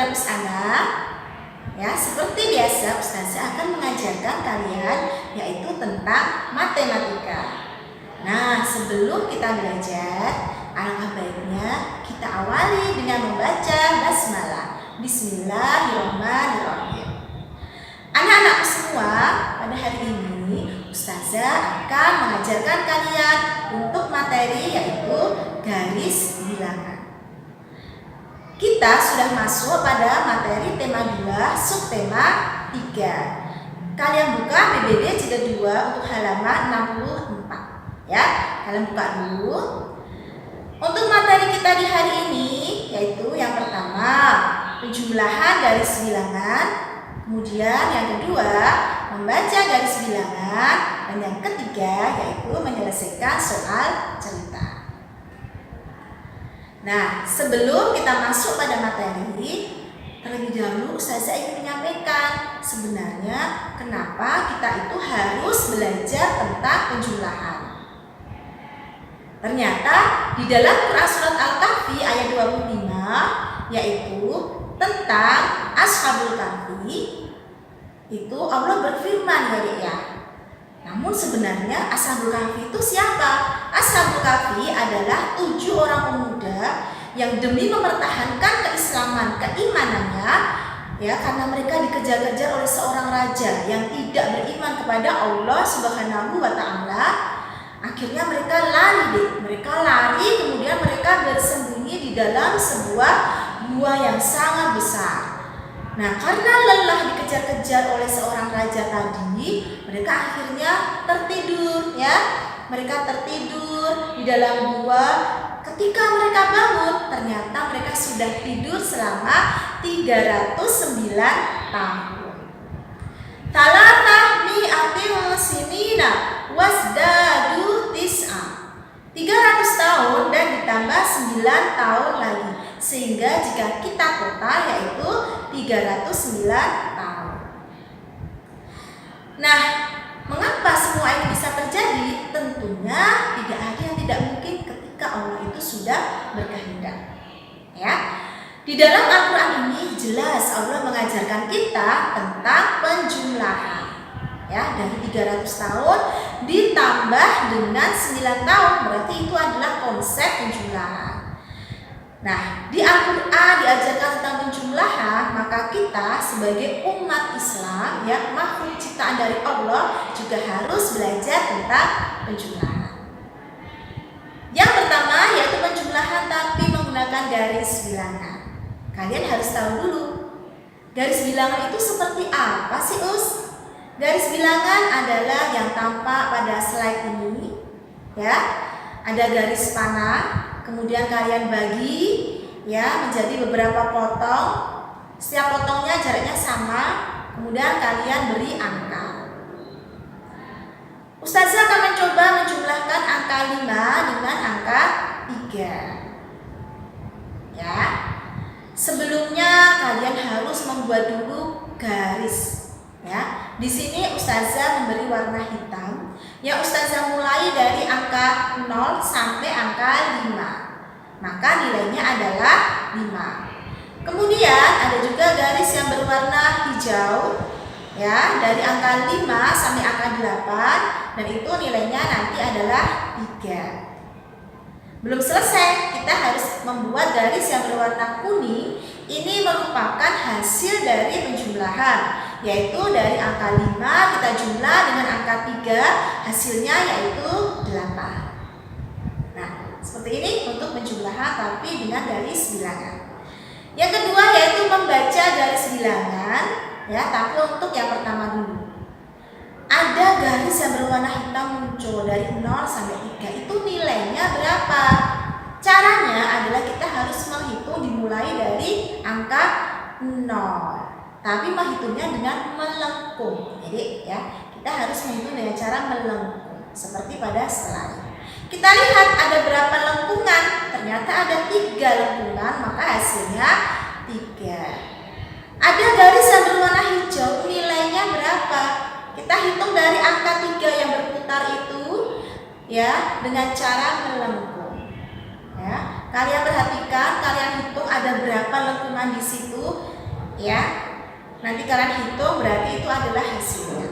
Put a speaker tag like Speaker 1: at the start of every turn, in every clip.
Speaker 1: terus anak, ya seperti biasa Ustazah akan mengajarkan kalian yaitu tentang matematika. Nah, sebelum kita belajar, alangkah baiknya kita awali dengan membaca basmalah. Bismillahirrahmanirrahim. Anak-anak semua, pada hari ini Ustazah akan mengajarkan kalian untuk materi yaitu garis bilangan. Kita sudah masuk pada materi tema 2, subtema 3. Kalian buka PBB jilid 2 untuk halaman 64. Ya, kalian buka dulu. Untuk materi kita di hari ini yaitu yang pertama, penjumlahan garis bilangan. Kemudian yang kedua, membaca garis bilangan. Dan yang ketiga yaitu menyelesaikan soal cerita. Nah, sebelum kita masuk pada materi, terlebih dahulu saya ingin menyampaikan sebenarnya kenapa kita itu harus belajar tentang penjumlahan. Ternyata di dalam Quran Surat Al-Kahfi ayat 25 yaitu tentang Ashabul Kahfi, itu Allah berfirman ya. Namun sebenarnya Ashabul Kahfi itu siapa? Ashabul Kahfi adalah 7 orang pemuda yang demi mempertahankan keislaman, keimanannya, ya, karena mereka dikejar-kejar oleh seorang raja yang tidak beriman kepada Allah Subhanahu wa taala. Akhirnya mereka lari, kemudian mereka bersembunyi di dalam sebuah gua yang sangat besar. Nah, karena lelah dikejar-kejar oleh seorang raja tadi, mereka akhirnya tertidur, ya. Mereka tertidur di dalam gua. Ketika mereka bangun, ternyata mereka sudah tidur selama 309 tahun. Talatah mi'atin sinina wasdadu tis'a. 300 tahun dan ditambah 9 tahun lagi. Sehingga jika kita total yaitu 309 tahun. Nah, mengapa semua ini bisa terjadi? Tentunya tidak ada yang tidak mungkin ketika Allah itu sudah berkehendak. Ya. Di dalam Al-Qur'an ini jelas Allah mengajarkan kita tentang penjumlahan. Ya, dari 300 tahun ditambah dengan 9 tahun, berarti itu adalah konsep penjumlahan. Nah, di Al-Quran diajarkan tentang penjumlahan, maka kita sebagai umat Islam, ya, makhluk ciptaan dari Allah juga harus belajar tentang penjumlahan. Yang pertama yaitu penjumlahan tapi menggunakan garis bilangan. Kalian harus tahu dulu, garis bilangan itu seperti apa sih, Us? Garis bilangan adalah yang tampak pada slide ini, ya. Ada garis panah. Kemudian kalian bagi, ya, menjadi beberapa potong. Setiap potongnya jaraknya sama. Kemudian kalian beri angka. Ustazah akan mencoba menjumlahkan angka 5 dengan angka 3. Ya. Sebelumnya kalian harus membuat dulu garis. Ya. Di sini Ustazah memberi warna hitam. Ya, Ustazah mulai dari angka 0 sampai angka 5. Maka nilainya adalah 5. Kemudian ada juga garis yang berwarna hijau, ya, dari angka 5 sampai angka 8, dan itu nilainya nanti adalah 3. Belum selesai, kita harus membuat garis yang berwarna kuning. Ini merupakan hasil dari penjumlahan, yaitu dari angka 5 kita jumlah dengan angka 3, hasilnya yaitu 8. Nah, seperti ini untuk penjumlahan tapi dengan garis bilangan. Yang kedua yaitu membaca garis bilangan, ya, tapi untuk yang pertama dulu. Ada garis yang berwarna hitam muncul dari 0 sampai 3. Itu nilainya berapa? Caranya adalah kita harus menghitung dimulai dari angka 0. Tapi menghitungnya dengan melengkung. Jadi, ya, kita harus menghitung dengan cara melengkung seperti pada slide. Kita lihat ada berapa lengkungan. Ternyata ada 3 lengkungan, maka hasilnya 3. Ada garis yang berwarna hijau, nilainya berapa? Kita hitung dari angka 3 yang berputar itu, ya, dengan cara melengkung. Ya, kalian perhatikan, kalian hitung ada berapa lengkungan di situ. ya. Nanti kalian hitung, berarti itu adalah hasilnya.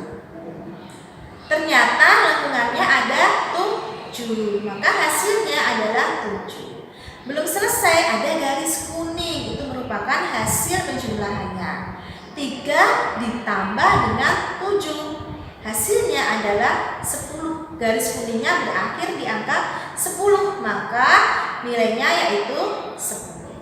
Speaker 1: Ternyata lengkungannya ada 7, maka hasilnya adalah 7. Belum selesai, ada garis kuning, itu merupakan hasil penjumlahannya. 3 ditambah dengan 7, hasilnya adalah 10. Garis kuningnya berakhir di angka 10, maka nilainya yaitu 10.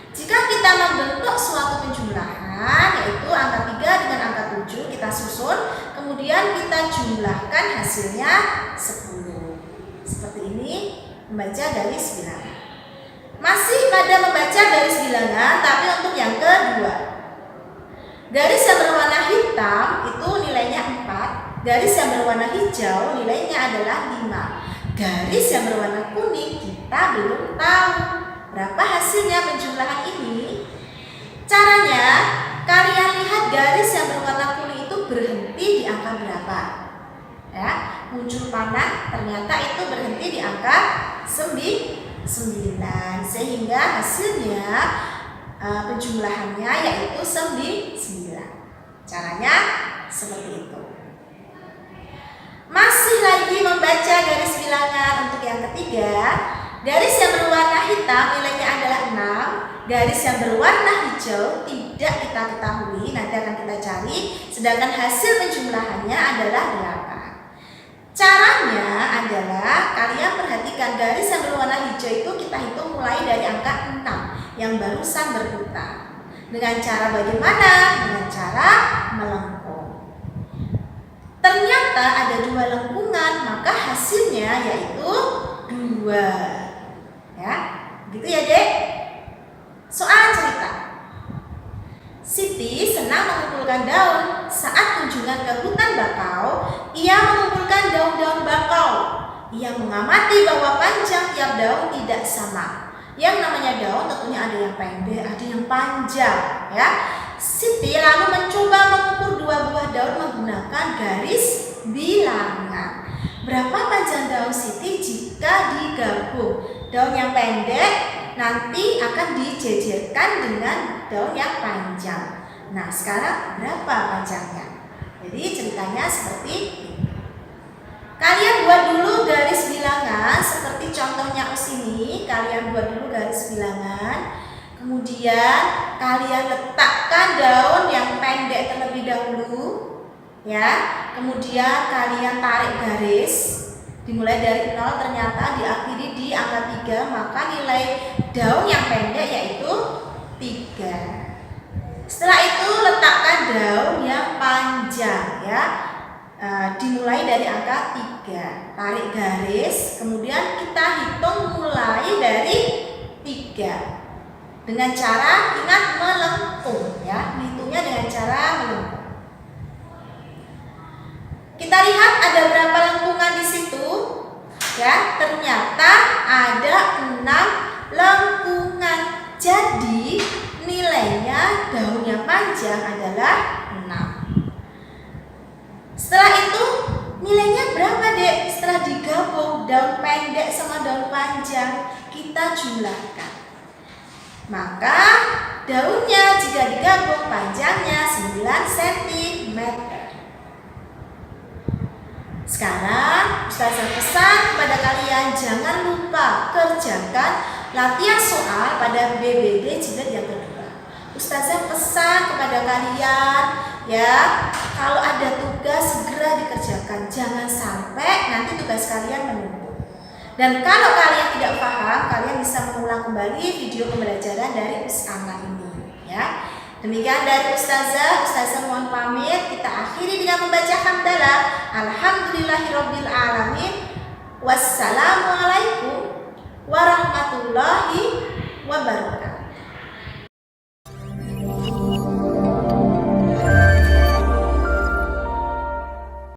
Speaker 1: Jika kita membentuk suatu penjumlahan, yaitu angka 3 dengan angka 7, kita susun, kemudian kita jumlahkan hasilnya 10. Seperti ini, membaca garis bilangan. Masih pada membaca garis bilangan, tapi untuk yang kedua. Garis yang berwarna hitam itu nilainya 4, garis yang berwarna hijau nilainya adalah 5. Garis yang berwarna kuning kita belum tahu berapa hasilnya penjumlahan ini. Caranya, kalian lihat garis yang berwarna kuning itu berhenti di angka berapa. Ya, muncul panah, ternyata itu berhenti di angka 9, sehingga hasilnya penjumlahannya yaitu 9. Caranya seperti itu. Masih lagi membaca garis bilangan untuk yang ketiga. Garis yang berwarna hitam nilainya adalah 6. Garis yang berwarna hijau tidak kita ketahui, nanti akan kita cari. Sedangkan hasil penjumlahannya adalah 8. Caranya adalah kalian perhatikan garis yang berwarna hijau itu kita hitung mulai dari angka 6 yang barusan berputar. Dengan cara bagaimana? Dengan cara melengkung. Ternyata ada 2 lengkungan, maka hasilnya yaitu 2. Ya, gitu ya Dek. Soal cerita. Siti senang mengumpulkan daun. Saat kunjungan ke hutan bakau, ia mengumpulkan daun-daun bakau. Ia mengamati bahwa panjang tiap daun tidak sama. Yang namanya daun tentunya ada yang pendek, ada yang panjang, ya. Siti lalu mencoba mengukur 2 buah daun menggunakan garis bilangan. Berapa panjang daun Siti jika digabung? Daun yang pendek nanti akan dijejerkan dengan daun yang panjang. Nah, sekarang berapa panjangnya? Jadi ceritanya seperti ini. Kalian buat dulu garis bilangan seperti contohnya us ini. Kalian buat dulu garis bilangan. Kemudian kalian letakkan daun yang pendek terlebih dahulu, ya. Kemudian kalian tarik garis. Dimulai dari 0 ternyata diakhiri di angka 3, maka nilai daun yang pendek yaitu 3. Setelah itu letakkan daun yang panjang, ya. Dimulai dari angka 3, tarik garis, kemudian kita hitung mulai dari 3 dengan cara ingat melengkung, ya, hitungnya dengan cara melengkung. Kita lihat ada berapa lengkungan di situ, ya. Ternyata ada 6 lengkungan. Jadi nilainya daun yang panjang adalah 6. Setelah itu nilainya berapa Dek? Setelah digabung daun pendek sama daun panjang, kita jumlahkan. Maka daunnya jika digabung panjangnya 9 cm. Sekarang Ustazah pesan kepada kalian jangan lupa kerjakan latihan soal pada BBB jilid yang kedua. Ustazah pesan kepada kalian, ya, kalau ada tugas segera dikerjakan, jangan sampai nanti tugas kalian menumpuk. Dan kalau kalian tidak paham, kalian bisa mengulang kembali video pembelajaran dari Ustazah ini, ya. Demikian dari Ustazah mohon pamit. Kita akhiri dengan membaca hamdalah. Alhamdulillahirabbil alamin. Wassalamualaikum warahmatullahi wabarakatuh.